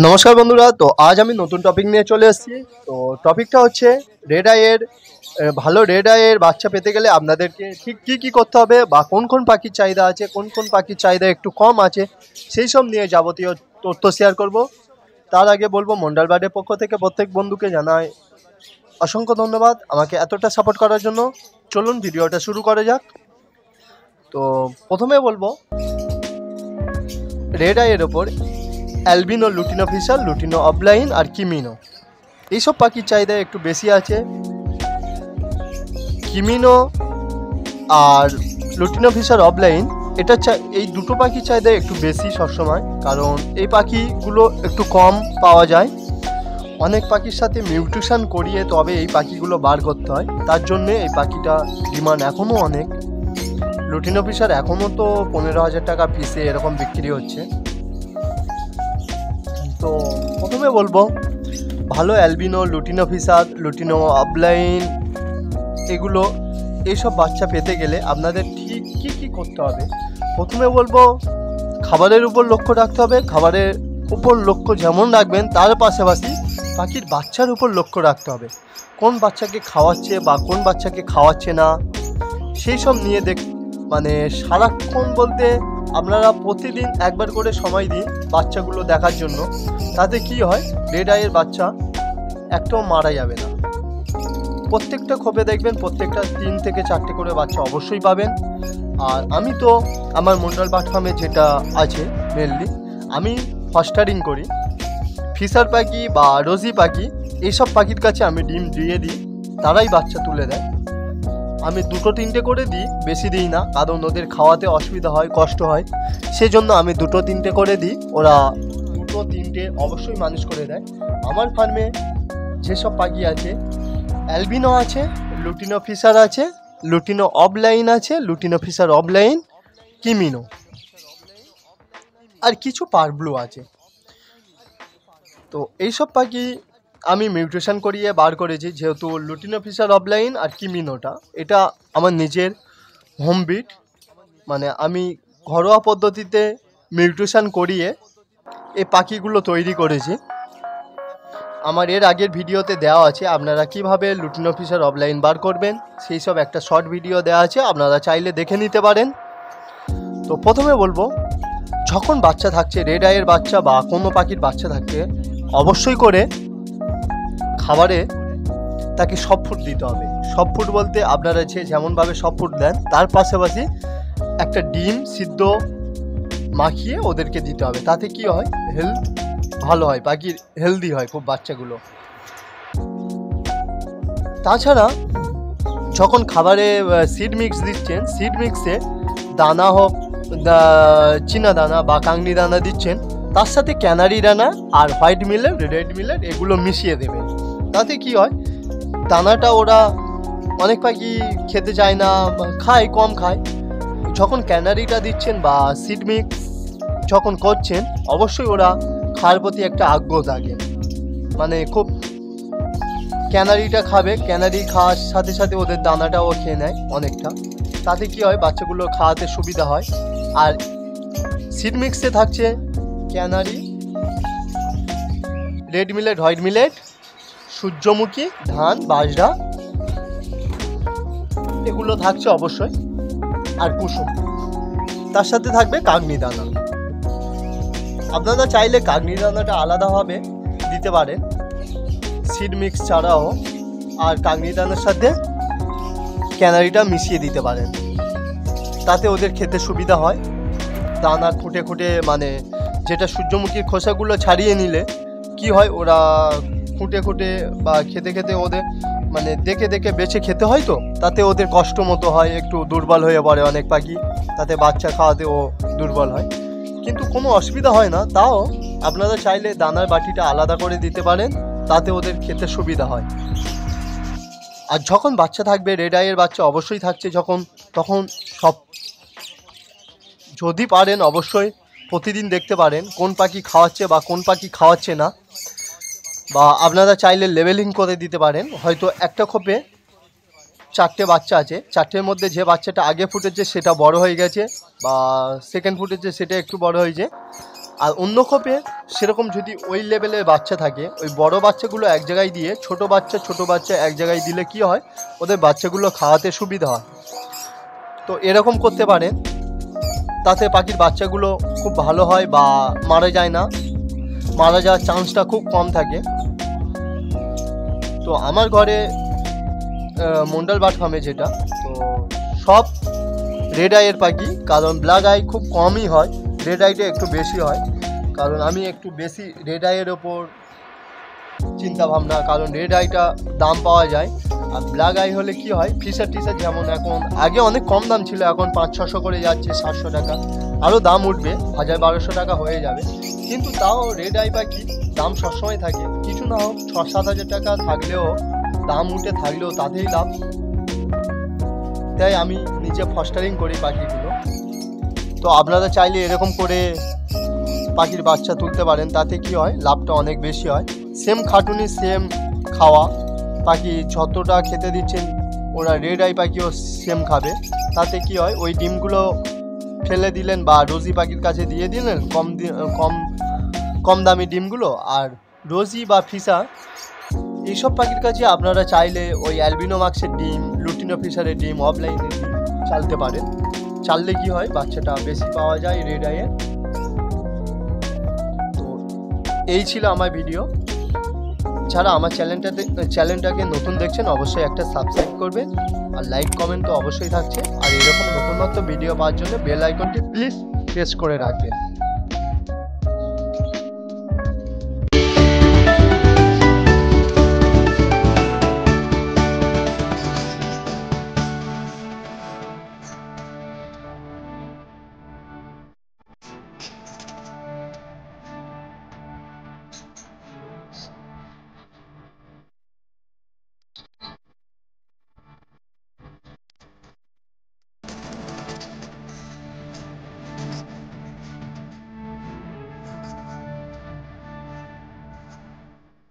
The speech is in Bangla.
নমস্কার বন্ধুরা, তো আজ আমি নতুন টপিক নিয়ে চলে এসেছি। তো টপিকটা হচ্ছে রেড আইয়ের ভালো রেড আইয়ের বাচ্চা পেতে গেলে আপনাদেরকে ঠিক কী করতে হবে বা কোন কোন পাখির চাহিদা আছে, কোন কোন পাখির চাহিদা একটু কম আছে, সেই সব নিয়ে যাবতীয় তথ্য শেয়ার করব। তার আগে বলবো, মন্ডল বার্ডের পক্ষ থেকে প্রত্যেক বন্ধুকে জানাই অসংখ্য ধন্যবাদ আমাকে এতটা সাপোর্ট করার জন্য। চলুন ভিডিওটা শুরু করা যাক। তো প্রথমে বলবো রেড আইয়ের ওপর albino, lutino fisher, lutino opaline আর কিমিনো, এইসব পাখির চাহিদা একটু বেশি আছে। কিমিনো আর লুটিনো ফিশার অফলাইন এই দুটো পাখির চাহিদা একটু বেশি সবসময়, কারণ এই পাখিগুলো একটু কম পাওয়া যায়। অনেক পাখির সাথে মিউটেশন করিয়ে তবে এই পাখিগুলো বার করতে হয়, তার জন্যে এই পাখিটা ডিমান্ড এখনও অনেক। লুটিনো ফিশার এখনও তো 15,000 টাকা পিসে এরকম বিক্রি হচ্ছে। তো প্রথমে বলবো ভালো albino, lutino fisher, lutino opaline এইসব বাচ্চা পেতে গেলে আপনাদের ঠিক কী করতে হবে। প্রথমে বলবো খাবারের উপর লক্ষ্য রাখতে হবে। খাবারের উপর লক্ষ্য যেমন রাখবেন, তার পাশাপাশি পাখির বাচ্চার উপর লক্ষ্য রাখতে হবে। কোন বাচ্চাকে খাওয়াচ্ছে বা কোন বাচ্চাকে খাওয়াচ্ছে না, সেই সব নিয়ে সারাক্ষণ বলতে আপনারা প্রতিদিন একবার করে সময় দিন বাচ্চাগুলো দেখার জন্য। তাতে কি হয়, রেড আইয়ের বাচ্চা একটাও মারা যাবে না। প্রত্যেকটা খোপে দেখবেন প্রত্যেকটা 3 থেকে 4টে করে বাচ্চা অবশ্যই পাবেন। আর আমি তো আমার মন্ডল বার্ড ফার্মে যেটা আছে মেনলি, আমি ফস্টারিং করি। ফিশার পাখি বা রোজি পাখি, এইসব পাখির কাছে আমি ডিম দিয়ে দিই, তারাই বাচ্চা তুলে দেয়। আমি 2-3টে করে দিই, বেশি দিই না, কারণ ওদের খাওয়াতে অসুবিধা হয়, কষ্ট হয়। সেজন্য আমি 2-3টে করে দিই, ওরা 2-3টে অবশ্যই মানুষ করে দেয়। আমার ফার্মে যেসব পাখি আছে, অ্যালবিনো আছে, লুটিনো ফিশার আছে, লুটিনো অফলাইন আছে, লুটিনো ফিশার অফলাইন, কিমিনো আর কিছু পারব্লু আছে। তো এইসব পাখি আমি মিউটেশন করিয়ে বার করেছি, যেহেতু লুটিনো ফিশার অফলাইন আর কিমিনোটা এটা আমার নিজের হোম ব্রিড, আমি ঘরোয়া পদ্ধতিতে মিউটেশন করিয়ে এই পাখিগুলো তৈরি করেছি। আমার এর আগের ভিডিওতে দেওয়া আছে আপনারা কিভাবে লুটিনো ফিশার অফলাইন বার করবেন, সেই সব একটা শর্ট ভিডিও দেওয়া আছে, আপনারা চাইলে দেখে নিতে পারেন। তো প্রথমে বলবো, যখন বাচ্চা থাকছে, রেড আইয়ের বাচ্চা বা কোনো পাখির বাচ্চা থাকছে, অবশ্যই করে খাবারে তাকে সব ফুড দিতে হবে। সব ফুড বলতে আপনারা যেমনভাবে সব ফুড দেন, তার পাশাপাশি একটা ডিম সিদ্ধ মাখিয়ে ওদেরকে দিতে হবে। তাতে কি হয়, হেলথ ভালো হয়, পাখির হেলদি হয় খুব বাচ্চাগুলো। তাছাড়া যখন খাবারে সিড মিক্স দিচ্ছেন, সিড মিক্সে দানা হোক, চীনা দানা বা কাংনি দানা দিচ্ছেন, তার সাথে ক্যানারি দানা আর হোয়াইট মিলেট, রেড মিলেট এগুলো মিশিয়ে দেবেন। তাতে কি হয়, দানাটা ওরা অনেক পাখি খেতে চায় না, খায়, কম খায়। যখন ক্যানারিটা দিচ্ছেন বা সিড মিক্স যখন করছেন, অবশ্যই ওরা খাওয়ার প্রতি একটা আগ্রহ থাকে, খুব ক্যানারিটা খাবে। ক্যানারি খাওয়ার সাথে সাথে ওদের দানাটাও খেয়ে নেয় অনেকটা। তাতে কি হয়, বাচ্চাগুলো খাওয়াতে সুবিধা হয়। আর সিড মিক্সে থাকছে canary, red millet, white millet, সূর্যমুখী, ধান, বাজরা এগুলো থাকছে অবশ্যই, আর কুসুম। তার সাথে থাকবে কাগনি দানা। আপনারা চাইলে কাগনি দানাটা আলাদাভাবে দিতে পারেন, সিড মিক্স ছাড়াও, আর কাগনি দানার সাথে ক্যানারিটা মিশিয়ে দিতে পারেন। তাতে ওদের খেতে সুবিধা হয়। দানা খুঁটে খুঁটে যেটা সূর্যমুখীর খোসাগুলো ছাড়িয়ে নিলে কি হয়, ওরা খুঁটে খুঁটে বা খেতে খেতে ওদের দেখে দেখে বেছে খেতে হয়, তো তাতে ওদের কষ্ট মতো হয়, একটু দুর্বল হয়ে পড়ে অনেক পাখি, তাতে বাচ্চা খাওয়াতেও দুর্বল হয়। কিন্তু কোনো অসুবিধা হয় না, তাও আপনারা চাইলে দানার বাটিটা আলাদা করে দিতে পারেন, তাতে ওদের খেতে সুবিধা হয়। আর যখন বাচ্চা থাকবে, রেড আইয়ের বাচ্চা অবশ্যই থাকছে তখন যদি পারেন অবশ্যই প্রতিদিন দেখতে পারেন কোন পাখি খাওয়াচ্ছে বা কোন পাখি খাওয়াচ্ছে না। বা আপনারা চাইলে লেভেলিং করে দিতে পারেন। হয়তো একটা খোপে 4টে বাচ্চা আছে, 4টের মধ্যে যে বাচ্চাটা আগে ফুটেছে সেটা বড় হয়ে গেছে, বা সেকেন্ড ফুটেছে সেটা একটু বড় হয়েছে, আর অন্য খোপে সেরকম যদি ওই লেভেলের বাচ্চা থাকে, ওই বড় বাচ্চাগুলো এক জায়গায় দিয়ে ছোট বাচ্চা এক জায়গায় দিলে কি হয়, ওদের বাচ্চাগুলো খাওয়াতে সুবিধা হয়। তো এরকম করতে পারেন, তাতে পাখির বাচ্চাগুলো খুব ভালো হয় বা মারা যায় না, মারা যাওয়ার চান্সটা খুব কম থাকে। তো আমার ঘরে মন্ডল বার্ড ফার্মে যেটা, তো সব রেড আইয়ের পাখি, কারণ ব্ল্যাক আই খুব কমই হয়, রেড আইটা একটু বেশি হয়, কারণ আমি একটু বেশি রেড আইয়ের ওপর চিন্তা ভাবনা, কারণ রেড আইটা দাম পাওয়া যায়। আর ব্ল্যাক আই হলে কি হয়, ফিশার টিশার যেমন এখন, আগে অনেক কম দাম ছিল, এখন 500-600 করে যাচ্ছে, 700 টাকা, আরও দাম উঠবে, 1000-1200 টাকা হয়ে যাবে। কিন্তু তাও রেড আই পাখি দাম সবসময় থাকে, কিছু না হোক 6-7 হাজার টাকা থাকলেও, দাম উঠে থাকলেও তাতেই লাভ। তাই আমি নিজে ফস্টারিং করি পাখিগুলো। তো আপনারা চাইলে এরকম করে পাখির বাচ্চা তুলতে পারেন, তাতে কি হয়, লাভটা অনেক বেশি হয়। সেম খাটুনি, সেম খাওয়া, পাখি যতটা খেতে দিচ্ছেন ওরা রেড আই পাখিও সেম খাবে। তাতে কি হয়, ওই ডিমগুলো ফেলে দিলেন বা রোজি পাখির কাছে দিয়ে দিলেন কম দামি ডিমগুলো, আর রোজি বা ফিশা এইসব পাখির কাছে আপনারা চাইলে ওই অ্যালবিনো মাক্সের ডিম, লুটিনো ফিশারের ডিম, অফলাইনের ডিম চালতে পারেন। চাললে কি হয়, বাচ্চাটা বেশি পাওয়া যায় রেড আইয়ের। তো এই ছিল আমার ভিডিও। যারা আমার চ্যানেলটাকে নতুন দেখছেন অবশ্যই একটা সাবস্ক্রাইব করবেন, আর লাইক কমেন্ট তো অবশ্যই থাকছে। আর এরকম নতুন ভিডিও পাওয়ার জন্য বেল আইকনটি প্লিজ প্রেস করে রাখবেন।